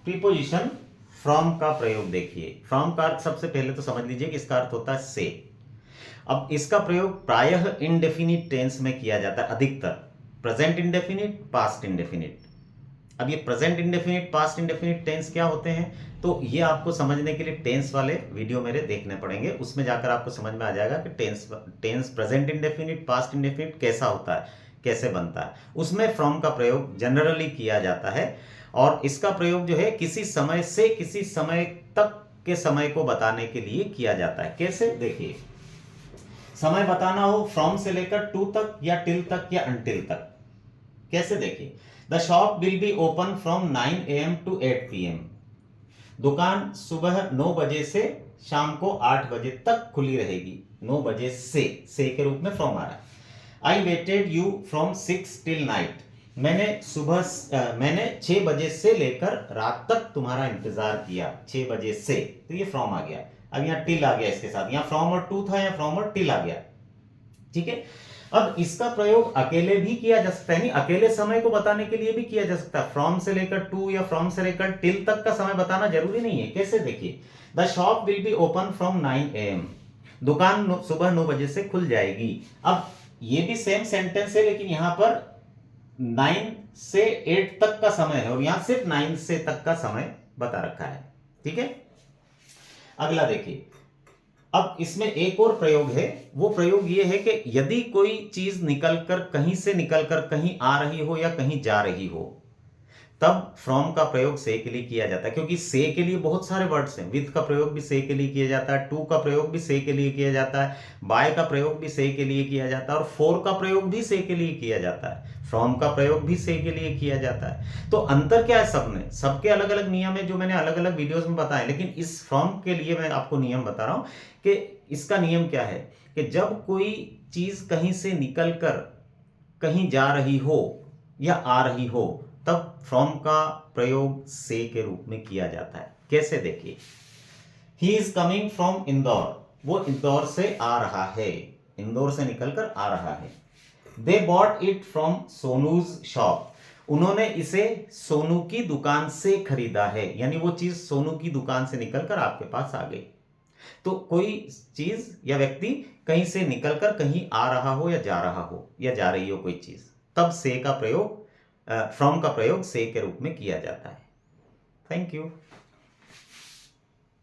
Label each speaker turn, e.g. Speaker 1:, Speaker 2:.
Speaker 1: Preposition from का प्रयोग देखिए। फ्रॉम का अर्थ सबसे पहले तो समझ लीजिए कि इसका अर्थ होता है से। अब इसका प्रयोग प्रायः इंडेफिनिट टेंस में किया जाता है अधिकतर, प्रेजेंट इंडेफिनिट, पास्ट इंडेफिनिट। अब ये present indefinite, past indefinite tense क्या होते हैं, तो ये आपको समझने के लिए टेंस वाले वीडियो मेरे देखने पड़ेंगे, उसमें जाकर आपको समझ में आ जाएगा कि tense present indefinite, past indefinite कैसा होता है, कैसे बनता है। उसमें फ्रॉम का प्रयोग जनरली किया जाता है और इसका प्रयोग जो है किसी समय से किसी समय तक के समय को बताने के लिए किया जाता है। कैसे, देखिए, समय बताना हो फ्रॉम से लेकर टू तक या टिल तक या अनटिल तक। कैसे, देखिए, the shop will be open from 9 AM to 8 PM। दुकान सुबह 9 बजे से शाम को 8 बजे तक खुली रहेगी। 9 बजे से के रूप में फ्रॉम आ रहा है। I waited you from 6 till night. मैंने 6 बजे से लेकर रात तक तुम्हारा इंतजार किया। 6 बजे से, तो ये फ्रॉम आ गया। अब यहाँ टिल आ गया इसके साथ, यहाँ फ्रॉम और टू था, यहाँ फ्रॉम और टिल आ गया। ठीक है। अब इसका प्रयोग अकेले भी किया जा सकता है, नहीं अकेले समय को बताने के लिए भी किया जा सकता है। फ्रॉम से लेकर टू या फ्रॉम से लेकर टिल तक का समय बताना जरूरी नहीं है। कैसे, देखिए, the shop will be open from 9 AM। दुकान सुबह 9 बजे से खुल जाएगी। अब ये भी सेम सेंटेंस है, लेकिन यहां पर 9 से 8 तक का समय है और यहां सिर्फ 9 से तक का समय बता रखा है। ठीक है। अगला देखिए, अब इसमें एक और प्रयोग है। वो प्रयोग ये है कि यदि कोई चीज निकलकर कहीं से निकलकर कहीं आ रही हो या कहीं जा रही हो, तब फ्रॉम का प्रयोग से के लिए किया जाता है। क्योंकि से के लिए बहुत सारे वर्ड्स हैं। विथ का प्रयोग भी से के लिए किया जाता है, टू का प्रयोग भी से के लिए किया जाता है, बाय का प्रयोग भी से के लिए किया जाता है और फॉर का प्रयोग भी से के लिए किया जाता है। फ्रॉम का प्रयोग भी से के लिए किया जाता है। तो अंतर क्या है सब में? सबके अलग अलग नियम है जो मैंने अलग अलग वीडियोस में बताए, लेकिन इस फ्रॉम के लिए मैं आपको नियम बता रहा हूं कि इसका नियम क्या है कि जब कोई चीज कहीं से निकलकर कहीं जा रही हो या आ रही हो, तब फ्रॉम का प्रयोग से के रूप में किया जाता है। कैसे, देखिए, he is coming from Indore. वो इंदौर से आ रहा है, इंदौर से निकलकर आ रहा है। They bought it from सोनूज shop. उन्होंने इसे सोनू की दुकान से खरीदा है, यानी वो चीज सोनू की दुकान से निकलकर आपके पास आ गई। तो कोई चीज या व्यक्ति कहीं से निकलकर कहीं आ रहा हो या जा रहा हो या जा रही हो कोई चीज, तब से का प्रयोग, फ्रॉम का प्रयोग से के रूप में किया जाता है। Thank you.